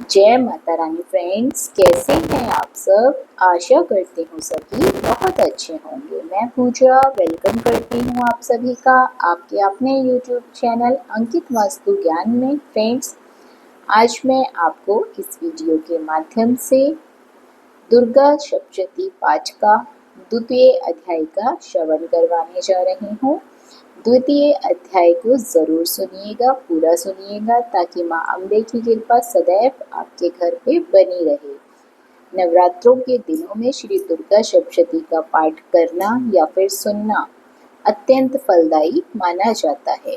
जय माता रानी फ्रेंड्स, कैसे हैं आप सब। आशा करती हूँ सभी बहुत अच्छे होंगे। मैं पूजा वेलकम करती हूँ आप सभी का आपके अपने यूट्यूब चैनल अंकित वास्तु ज्ञान में। फ्रेंड्स, आज मैं आपको इस वीडियो के माध्यम से दुर्गा सप्तशती पाठ का द्वितीय अध्याय का श्रवण करवाने जा रही हूँ। द्वितीय अध्याय को जरूर सुनिएगा, पूरा सुनिएगा, ताकि माँ अम्बे की कृपा सदैव आपके घर पे बनी रहे। नवरात्रों के दिनों में श्री दुर्गा सप्तशती का पाठ करना या फिर सुनना अत्यंत फलदायी माना जाता है।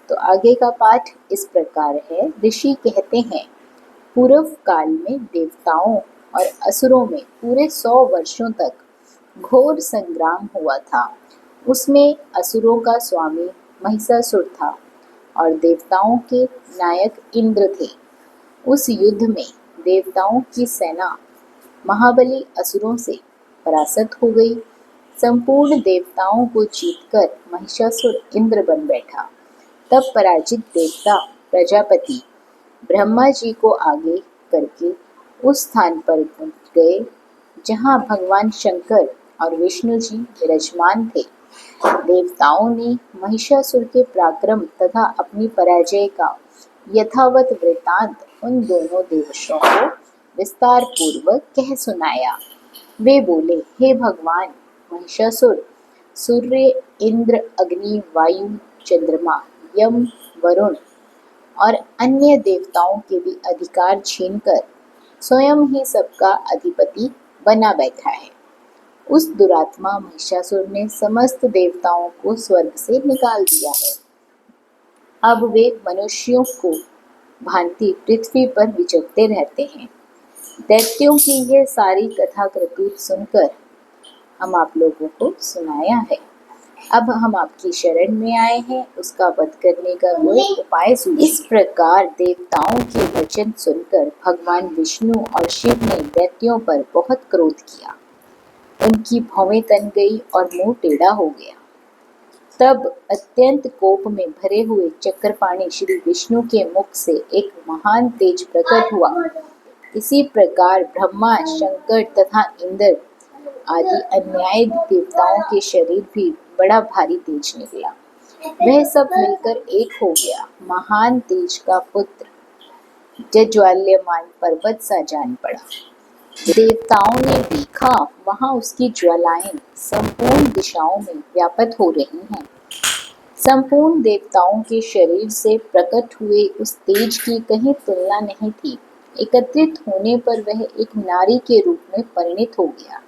तो आगे का पाठ इस प्रकार है। ऋषि कहते हैं, पूर्व काल में देवताओं और असुरों में पूरे 100 वर्षों तक घोर संग्राम हुआ था। उसमें असुरों का स्वामी महिषासुर था और देवताओं के नायक इंद्र थे। उस युद्ध में देवताओं की सेना महाबली असुरों से परास्त हो गई। संपूर्ण देवताओं को जीतकर महिषासुर इंद्र बन बैठा। तब पराजित देवता प्रजापति ब्रह्मा जी को आगे करके उस स्थान पर पहुंच गए जहां भगवान शंकर और विष्णु जी विराजमान थे। देवताओं ने महिषासुर के पराक्रम तथा अपनी पराजय का यथावत वृतांत उन दोनों देवताओं को विस्तार पूर्वक कह सुनाया। वे बोले, हे भगवान महिषासुर, सूर्य, इंद्र, अग्नि, वायु, चंद्रमा, यम, वरुण और अन्य देवताओं के भी अधिकार छीनकर स्वयं ही सबका अधिपति बना बैठा है। उस दुरात्मा महिषासुर ने समस्त देवताओं को स्वर्ग से निकाल दिया है। अब वे मनुष्यों को भांति पृथ्वी पर विचरते रहते हैं। दैत्यों की यह सारी कथा करतूत सुनकर हम आप लोगों को सुनाया है। अब हम आपकी शरण में आए हैं, उसका वध करने का कोई उपाय सुनिए। इस प्रकार देवताओं के वचन सुनकर भगवान विष्णु और शिव ने दैत्यों पर बहुत क्रोध किया। उनकी भौवें तन गई और मुंह टेढ़ा हो गया। तब अत्यंत कोप में भरे हुए चक्रपाणी श्री विष्णु के मुख से एक महान तेज प्रकट हुआ। इसी प्रकार ब्रह्मा, शंकर तथा इंद्र आदि अन्याय देवताओं के शरीर भी बड़ा भारी तेज निकला। वह सब मिलकर एक हो गया। महान तेज का पुत्र ज्वाल्यमान पर्वत सा जान पड़ा। देवताओं ने देखा, वहां उसकी ज्वालाएं संपूर्ण दिशाओं में व्याप्त हो रही हैं। संपूर्ण देवताओं के शरीर से प्रकट हुए उस तेज की कहीं तुलना नहीं थी। एकत्रित होने पर वह एक नारी के रूप में परिणित हो गया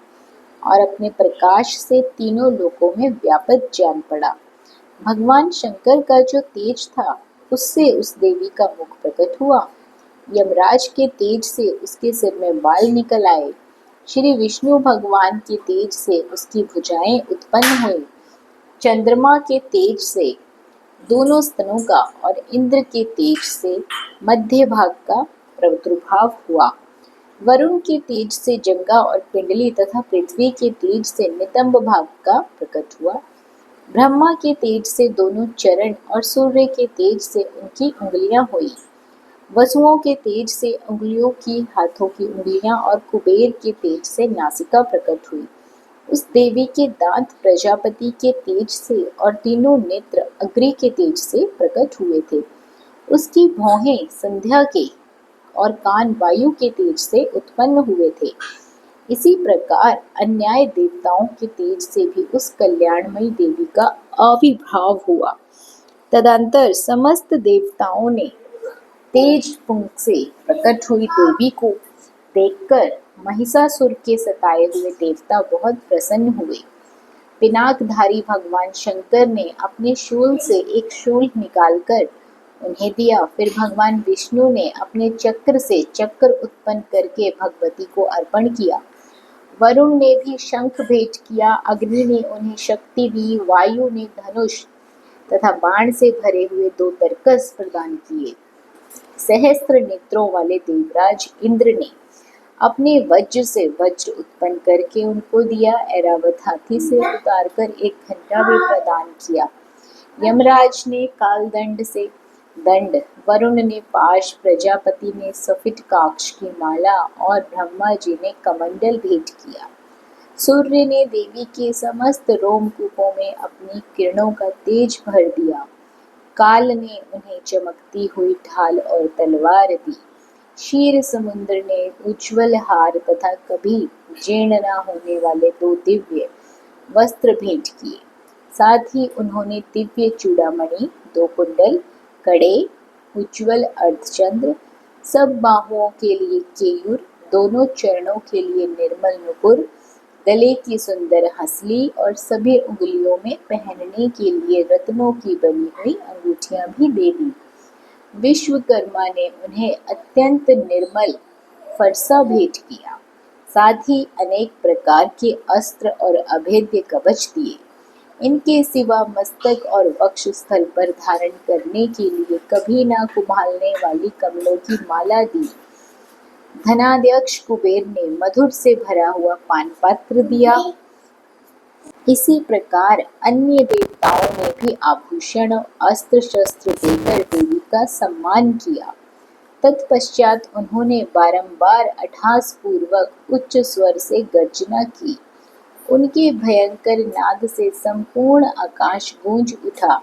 और अपने प्रकाश से तीनों लोकों में व्यापक जान पड़ा। भगवान शंकर का जो तेज था, उससे उस देवी का मुख प्रकट हुआ। यमराज के तेज से उसके सिर में बाल निकल आए। श्री विष्णु भगवान के तेज से उसकी भुजाएं उत्पन्न हुई। चंद्रमा के तेज से दोनों स्तनों का और इंद्र के तेज से मध्य भाग का प्रादुर्भाव हुआ। वरुण के तेज से जंगा और पिंडली तथा पृथ्वी के तेज से नितंब भाग का प्रकट हुआ। ब्रह्मा के तेज से दोनों चरण और सूर्य के तेज से उनकी उंगलियां हुई। वसुओं के तेज से उंगलियों की हाथों की उंगलियां और कुबेर के तेज से नासिका प्रकट हुई। उस देवी के दांत प्रजापति के तेज से और तीनों नेत्र अग्नि के तेज से प्रकट हुए थे। उसकी भौहें संध्या के और कान वायु के तेज से उत्पन्न हुए थे। इसी प्रकार अन्याय देवताओं के तेज से भी उस कल्याणमयी देवी का आविर्भाव हुआ। तदंतर समस्त देवताओं ने तेज पुंज से प्रकट हुई देवी को देखकर महिषासुर के सताए हुए देवता बहुत प्रसन्न हुए। पिनाकधारी भगवान शंकर ने अपने शूल से एक शूल निकालकर उन्हें दिया। फिर भगवान विष्णु ने अपने चक्र से चक्र उत्पन्न करके भगवती को अर्पण किया। वरुण ने भी शंख भेंट किया। अग्नि ने उन्हें शक्ति दी। वायु ने धनुष तथा बाण से भरे हुए 2 तरकस प्रदान किए। सहस्त्र नेत्रों वाले देवराज इंद्र ने अपने वज्र से वज्र उत्पन्न करके उनको दिया। ऐरावत हाथी से उतारकर एक घंटा भी प्रदान किया। यमराज ने कालदंड से दंड, वरुण ने पाश, प्रजापति ने सफिटकाक्ष की माला और ब्रह्मा जी ने कमंडल भेंट किया। सूर्य ने देवी के समस्त रोमकूपों में अपनी किरणों का तेज भर दिया। काल ने उन्हें चमकती हुई ढाल और तलवार दी। क्षीर समुद्र ने उज्ज्वल हार तथा कभी जीर्ण न होने वाले 2 दिव्य वस्त्र भेंट किए। साथ ही उन्होंने दिव्य चूड़ामणि, 2 कुंडल, कड़े, उज्ज्वल अर्धचंद्र, सब बाहुओं के लिए केयूर, दोनों चरणों के लिए निर्मल नुपुर, गले की सुंदर हंसली और सभी उंगलियों में पहनने के लिए रत्नों की बनी हुई अंगूठियां भी दे दी। विश्वकर्मा ने उन्हें अत्यंत निर्मल फरसा भेंट किया। साथ ही अनेक प्रकार के अस्त्र और अभेद्य कवच दिए। इनके सिवा मस्तक और वक्षस्थल पर धारण करने के लिए कभी ना कुम्हालने वाली कमलों की माला दी। धनाध्यक्ष कुबेर ने मधुर से भरा हुआ पान पात्र दिया। इसी प्रकार अन्य देवताओं ने भी आभूषण और अस्त्र शस्त्र देकर देवी का सम्मान किया। तत्पश्चात उन्होंने बारंबार अट्टहास पूर्वक उच्च स्वर से गर्जना की। उनके भयंकर नाद से संपूर्ण आकाश गूंज उठा।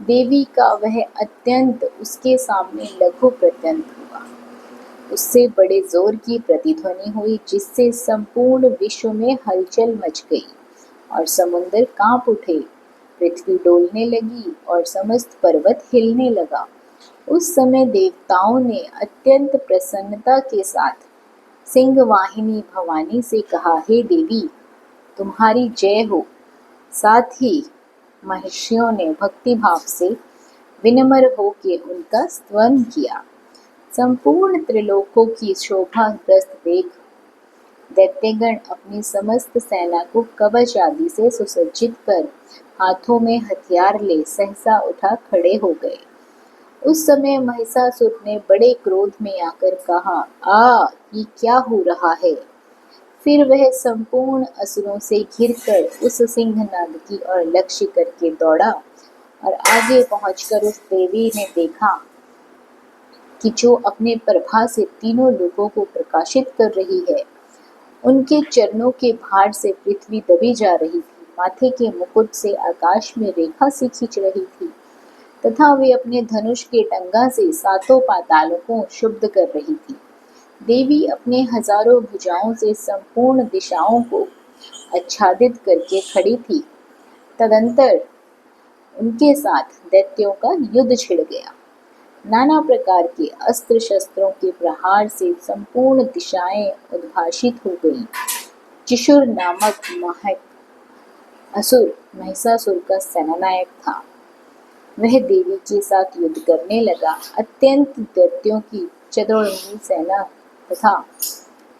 देवी का वह अत्यंत उसके सामने लघु प्रत्यंत हुआ। उससे बड़े जोर की प्रतिध्वनि हुई, जिससे संपूर्ण विश्व में हलचल मच गई और समुद्र कांप उठे, पृथ्वी डोलने लगी और समस्त पर्वत हिलने लगा। उस समय देवताओं ने अत्यंत प्रसन्नता के साथ सिंहवाहिनी भवानी से कहा, हे देवी, तुम्हारी जय हो। साथ ही महर्षियों ने भक्तिभाव से विनम्र होकर उनका स्तवन किया। संपूर्ण त्रिलोकों की शोभा ग्रस्त देख दैत्यगण अपनी समस्त सेना को कवच आदि से सुसज्जित कर हाथों में हथियार ले सहसा उठा खड़े हो गए। उस समय महिषासुर ने बड़े क्रोध में आकर कहा, ये क्या हो रहा है? फिर वह संपूर्ण असुरों से घिरकर उस सिंहनाद की ओर लक्ष्य करके दौड़ा और आगे पहुंचकर उस देवी ने देखा कि जो अपने प्रभा से तीनों लोगों को प्रकाशित कर रही है। उनके चरणों के भार से पृथ्वी दबी जा रही थी, माथे के मुकुट से आकाश में रेखा सी खींच रही थी तथा वे अपने धनुष के टंगा से 7 पातालों को शुद्ध कर रही थी। देवी अपने हजारों भुजाओं से संपूर्ण दिशाओं को आच्छादित करके खड़ी थी। तदंतर उनके साथ दैत्यों का युद्ध छिड़ गया। नाना प्रकार के अस्त्र शस्त्रों के प्रहार से संपूर्ण दिशाएं उद्भाषित हो गईं। चिशुर नामक महक असुर महिषासुर का सेनानायक था। वह देवी के साथ युद्ध करने लगा। अत्यंत दैत्यों की चतुर्मुखी सेना तथा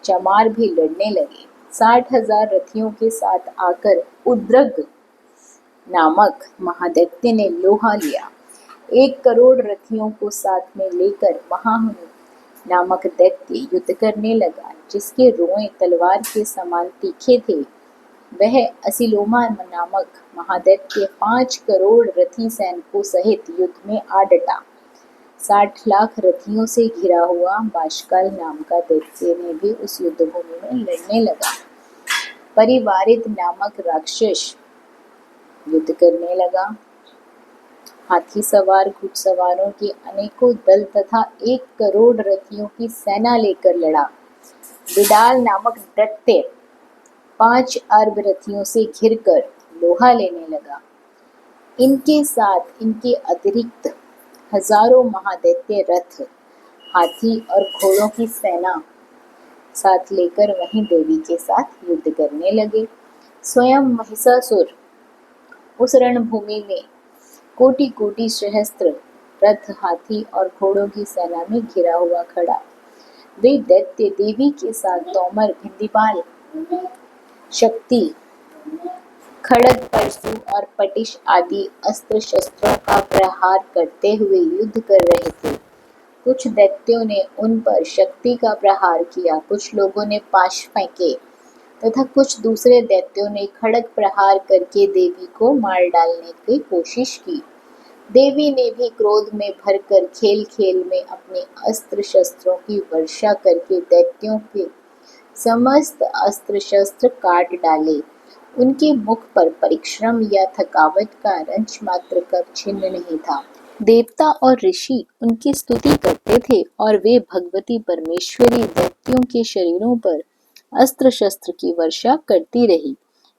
चमार भी लड़ने लगे। 60,000 रथियों के साथ आकर उद्रग नामक महादैत्य ने लोहा लिया। 1 करोड़ रथियों को साथ में लेकर महाहनु नामक दैत्य युद्ध करने लगा, जिसके रोएं तलवार के समान तीखे थे। वह असिलोमा नामक महादैत्य 5 करोड़ रथी सैनिकों सहित युद्ध में आ डटा। 60 लाख रथियों से घिरा हुआ बाशकाल नाम का दैत्य ने भी उस युद्धभूमि में लड़ने लगा। परिवारित नामक राक्षस युद्ध करने लगा। हाथी सवार घुड़सवारों के अनेकों दल तथा 1 करोड़ रथियों की सेना लेकर लड़ा। बिडाल नामक दैत्य 5 अरब रथियों से घिरकर लोहा लेने लगा। इनके साथ इनके अतिरिक्त हजारों महादैत्य रथ, हाथी और घोड़ों की सेना साथ लेकर वहीं देवी के साथ युद्ध करने लगे। स्वयं महिषासुर उस रणभूमि में कोटि कोटि सहस्त्र रथ, हाथी और घोड़ों की सेना में घिरा हुआ खड़ा। वे दैत्य देवी के साथ तोमर, भिंदीपाल, शक्ति, खड़ग, परशु और पटिश आदि अस्त्र शस्त्रों का प्रहार करते हुए युद्ध कर रहे थे। कुछ दैत्यों ने उन पर शक्ति का प्रहार किया, कुछ लोगों ने पाश फेंके तथा कुछ दूसरे दैत्यों ने खड़ग प्रहार करके देवी को मार डालने की कोशिश की। देवी ने भी क्रोध में भरकर खेल खेल में अपने अस्त्र शस्त्रों की वर्षा करके दैत्यों के समस्त अस्त्र शस्त्र काट डाले। उनके मुख पर परिश्रम या थकावट का रंच मात्र का चिन्ह नहीं था। देवता और ऋषि उनकी स्तुति करते थे और वे भगवती परमेश्वरी दैत्यों के शरीरों पर अस्त्र शस्त्र की वर्षा करती रही।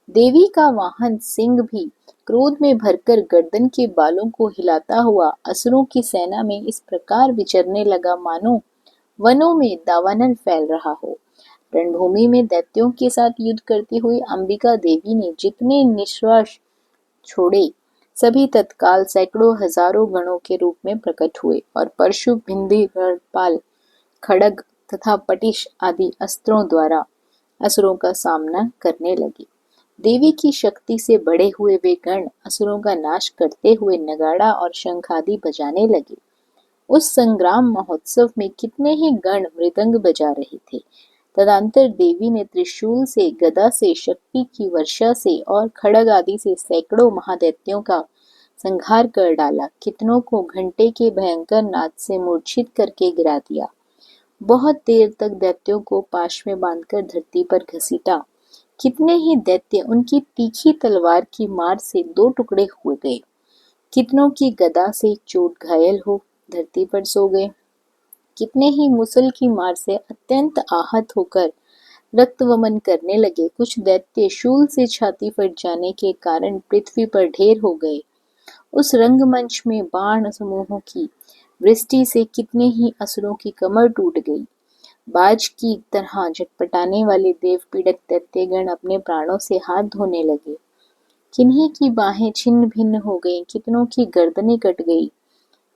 देवी का वाहन सिंह भी क्रोध में भरकर गर्दन के बालों को हिलाता हुआ असुरों की सेना में इस प्रकार विचरने लगा मानो वनों में दावानल फैल रहा हो। रणभूमि में दैत्यों के साथ युद्ध करती हुई अंबिका देवी ने जितने निश्वास छोड़े, सभी तत्काल सैकड़ों हजारों गणों के रूप में प्रकट हुए और परशु, भिंडी, गढ़पाल, खड्ग तथा पटिश आदि अस्त्रों द्वारा असुरों का सामना करने लगे। देवी की शक्ति से बढ़े हुए वे गण असुरों का नाश करते हुए नगाड़ा और शंख आदि बजाने लगे। उस संग्राम महोत्सव में कितने ही गण मृदंग बजा रहे थे। तदंतर देवी ने त्रिशूल से, गदा से, शक्ति की वर्षा से और खड्ग आदि से सैकड़ों महादैत्यों का संहार कर डाला। कितनों को घंटे के भयंकर नाद से मूर्छित करके गिरा दिया। बहुत देर तक दैत्यों को पाश में बांधकर धरती पर घसीटा। कितने ही दैत्य उनकी तीखी तलवार की मार से दो टुकड़े हुए गए। कितनों की गदा से चोट घायल हो धरती पर सो गए। कितने ही मुसल की मार से अत्यंत आहत होकर रक्त वमन करने लगे। कुछ दैत्य शूल से छाती फट जाने के कारण पृथ्वी पर ढेर हो गए। उस रंगमंच में बाण समूहों की वृष्टि से कितने ही असुरों की कमर टूट गई। बाज की तरह झटपटाने वाले देव पीड़क दैत्यगण अपने प्राणों से हाथ धोने लगे। किन्हीं की बाहें छिन्न भिन्न हो गईं, कितनों की गर्दनें कट गई।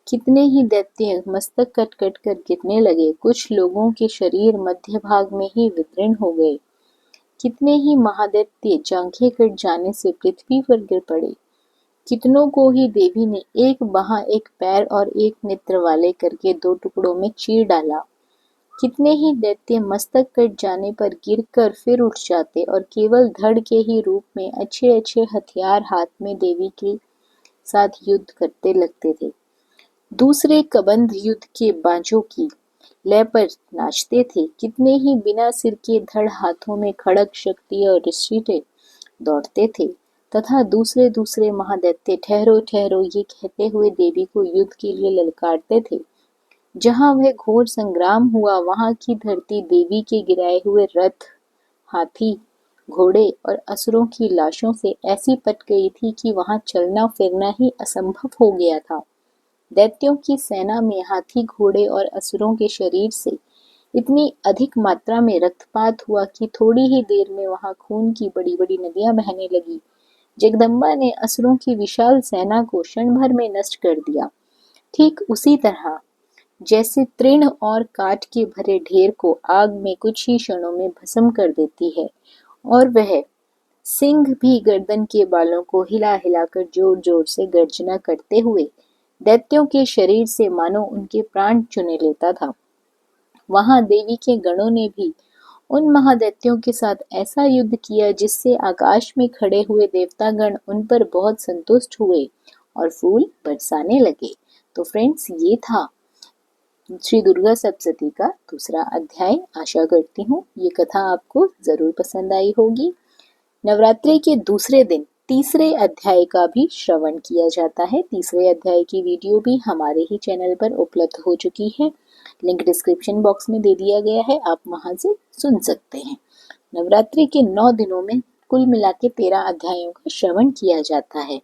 कितने ही दैत्य मस्तक कट कट कर गिरने लगे। कुछ लोगों के शरीर मध्य भाग में ही विदीर्ण हो गए। कितने ही महादैत्य जांघें कट जाने से पृथ्वी पर गिर पड़े। कितनों को ही देवी ने एक बाह, एक पैर और एक नेत्र वाले करके दो टुकड़ों में चीर डाला। कितने ही दैत्य मस्तक कट जाने पर गिरकर फिर उठ जाते और केवल धड़ के ही रूप में अच्छे अच्छे हथियार हाथ में देवी के साथ युद्ध करते लगते थे। दूसरे कबंध युद्ध के बाजों की लय पर नाचते थे। कितने ही बिना सिर के धड़ हाथों में खड्ग, शक्ति और ऋषिटे दौड़ते थे तथा दूसरे दूसरे महादैत्य ठहरो ठहरो ये कहते हुए देवी को युद्ध के लिए ललकारते थे। जहां वह घोर संग्राम हुआ वहां की धरती देवी के गिराए हुए रथ, हाथी, घोड़े और असुरों की लाशों से ऐसी पट गई थी कि वहां चलना फिरना ही असंभव हो गया था। दैत्यों की सेना में हाथी, घोड़े और असुरों के शरीर से इतनी अधिक मात्रा में रक्तपात हुआ कि थोड़ी ही देर में वहां खून की बड़ी बड़ी नदियां बहने लगी। जगदम्बा ने असुरों की विशाल सेना को क्षण भर में नष्ट कर दिया। ठीक उसी तरह जैसे तृण और काठ के भरे ढेर को आग में कुछ ही क्षणों में भस्म कर देती है, और वह सिंह भी गर्दन के बालों को हिला हिलाकर जोर जोर से गर्जना करते हुए दैत्यों के शरीर से मानो उनके प्राण चुने लेता था, वहां देवी के गणों ने भी उन महादैत्यों के साथ ऐसा युद्ध किया जिससे आकाश में खड़े हुए देवतागण उन पर बहुत संतुष्ट हुए और फूल बरसाने लगे। तो फ्रेंड्स, ये था श्री दुर्गा सप्तशती का दूसरा अध्याय। आशा करती हूँ ये कथा आपको जरूर पसंद आई होगी। नवरात्रि के दूसरे दिन तीसरे अध्याय का भी श्रवण किया जाता है। तीसरे अध्याय की वीडियो भी हमारे ही चैनल पर उपलब्ध हो चुकी है। लिंक डिस्क्रिप्शन बॉक्स में दे दिया गया है, आप वहां से सुन सकते हैं। नवरात्रि के 9 दिनों में कुल मिला के 13 अध्यायों का श्रवण किया जाता है।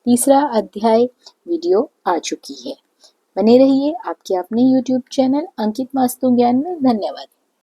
तीसरा अध्याय वीडियो आ चुकी है। बने रहिए आपके अपने YouTube चैनल अंकित वास्तु ज्ञान में। धन्यवाद।